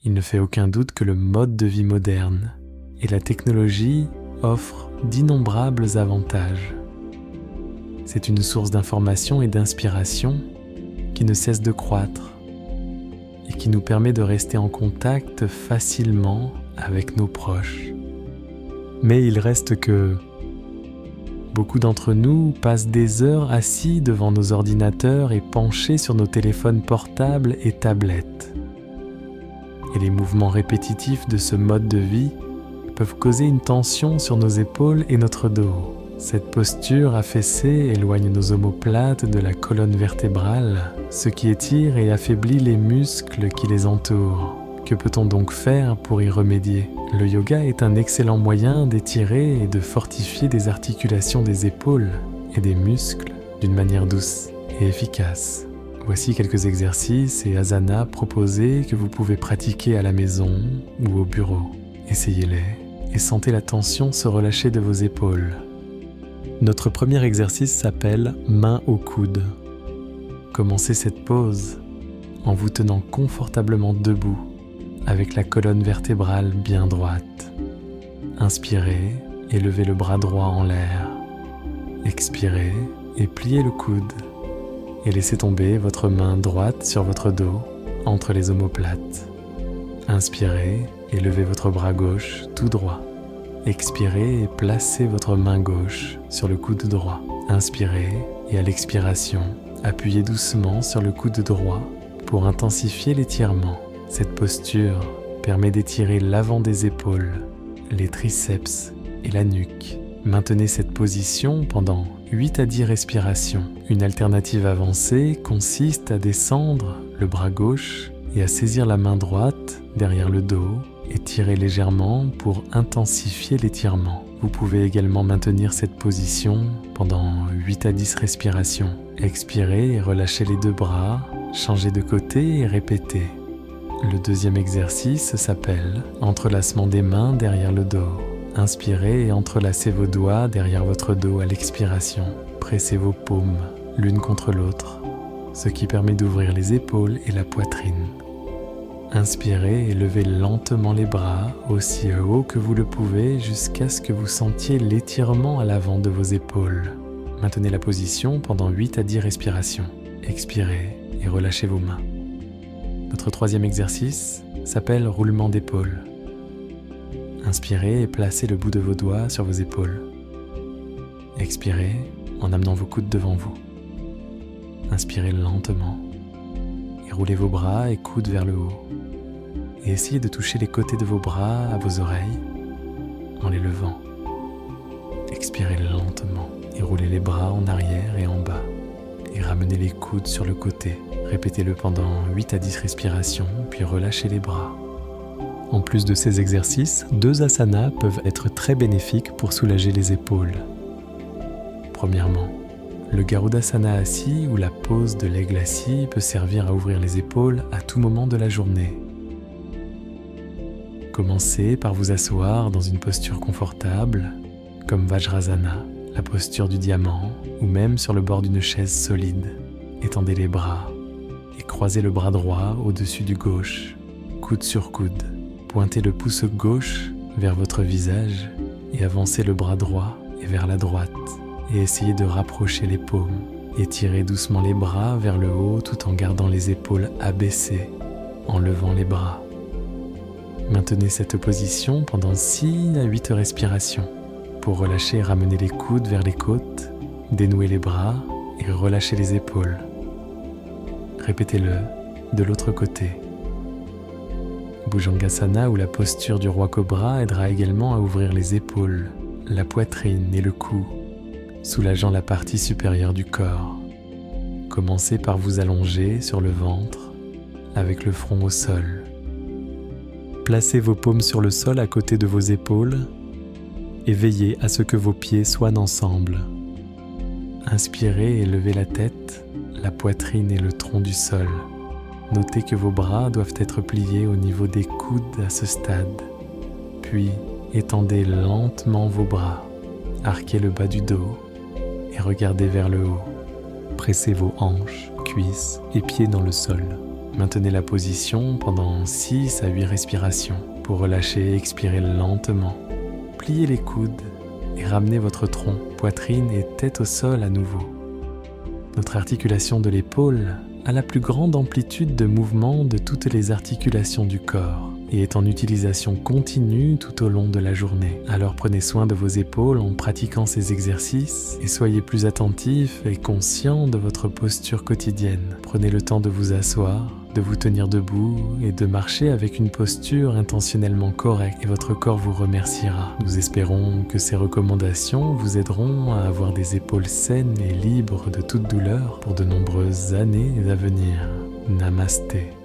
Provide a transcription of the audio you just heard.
Il ne fait aucun doute que le mode de vie moderne et la technologie offrent d'innombrables avantages. C'est une source d'information et d'inspiration qui ne cesse de croître et qui nous permet de rester en contact facilement avec nos proches. Mais il reste que beaucoup d'entre nous passent des heures assis devant nos ordinateurs et penchés sur nos téléphones portables et tablettes. Et les mouvements répétitifs de ce mode de vie peuvent causer une tension sur nos épaules et notre dos. Cette posture affaissée éloigne nos omoplates de la colonne vertébrale, ce qui étire et affaiblit les muscles qui les entourent. Que peut-on donc faire pour y remédier ? Le yoga est un excellent moyen d'étirer et de fortifier des articulations des épaules et des muscles d'une manière douce et efficace. Voici quelques exercices et asanas proposés que vous pouvez pratiquer à la maison ou au bureau. Essayez-les et sentez la tension se relâcher de vos épaules. Notre premier exercice s'appelle « Main au coude ». Commencez cette pose en vous tenant confortablement debout avec la colonne vertébrale bien droite. Inspirez et levez le bras droit en l'air. Expirez et pliez le coude. Et laissez tomber votre main droite sur votre dos, entre les omoplates. Inspirez et levez votre bras gauche tout droit. Expirez et placez votre main gauche sur le coude droit. Inspirez et à l'expiration, appuyez doucement sur le coude droit pour intensifier l'étirement. Cette posture permet d'étirer l'avant des épaules, les triceps et la nuque. Maintenez cette position pendant 8 à 10 respirations. Une alternative avancée consiste à descendre le bras gauche et à saisir la main droite derrière le dos et tirer légèrement pour intensifier l'étirement. Vous pouvez également maintenir cette position pendant 8 à 10 respirations. Expirez et relâchez les deux bras, changez de côté et répétez. Le deuxième exercice s'appelle « Entrelacement des mains derrière le dos ». Inspirez et entrelacez vos doigts derrière votre dos à l'expiration. Pressez vos paumes l'une contre l'autre, ce qui permet d'ouvrir les épaules et la poitrine. Inspirez et levez lentement les bras aussi haut que vous le pouvez jusqu'à ce que vous sentiez l'étirement à l'avant de vos épaules. Maintenez la position pendant 8 à 10 respirations. Expirez et relâchez vos mains. Notre troisième exercice s'appelle roulement d'épaule. Inspirez et placez le bout de vos doigts sur vos épaules. Expirez en amenant vos coudes devant vous. Inspirez lentement et roulez vos bras et coudes vers le haut. Et essayez de toucher les côtés de vos bras à vos oreilles en les levant. Expirez lentement et roulez les bras en arrière et en bas. Et ramenez les coudes sur le côté. Répétez-le pendant 8 à 10 respirations, puis relâchez les bras. En plus de ces exercices, 2 asanas peuvent être très bénéfiques pour soulager les épaules. Premièrement, le Garudasana assis ou la pose de l'aigle assis peut servir à ouvrir les épaules à tout moment de la journée. Commencez par vous asseoir dans une posture confortable, comme Vajrasana, la posture du diamant, ou même sur le bord d'une chaise solide. Étendez les bras et croisez le bras droit au-dessus du gauche, coude sur coude. Pointez le pouce gauche vers votre visage et avancez le bras droit et vers la droite. Et essayez de rapprocher les paumes. Étirez doucement les bras vers le haut tout en gardant les épaules abaissées, en levant les bras. Maintenez cette position pendant 6 à 8 respirations. Pour relâcher, ramenez les coudes vers les côtes, dénouez les bras et relâchez les épaules. Répétez-le de l'autre côté. Bhujangasana ou la posture du roi cobra aidera également à ouvrir les épaules, la poitrine et le cou, soulageant la partie supérieure du corps. Commencez par vous allonger sur le ventre avec le front au sol. Placez vos paumes sur le sol à côté de vos épaules et veillez à ce que vos pieds soient ensemble. Inspirez et levez la tête, la poitrine et le tronc du sol. Notez que vos bras doivent être pliés au niveau des coudes à ce stade. Puis, étendez lentement vos bras, arquez le bas du dos et regardez vers le haut. Pressez vos hanches, cuisses et pieds dans le sol. Maintenez la position pendant 6 à 8 respirations. Pour relâcher, expirez lentement. Pliez les coudes et ramenez votre tronc, poitrine et tête au sol à nouveau. Notre articulation de l'épaule a la plus grande amplitude de mouvement de toutes les articulations du corps et est en utilisation continue tout au long de la journée. Alors prenez soin de vos épaules en pratiquant ces exercices et soyez plus attentif et conscient de votre posture quotidienne. Prenez le temps de vous asseoir, de vous tenir debout et de marcher avec une posture intentionnellement correcte et votre corps vous remerciera. Nous espérons que ces recommandations vous aideront à avoir des épaules saines et libres de toute douleur pour de nombreuses années à venir. Namasté.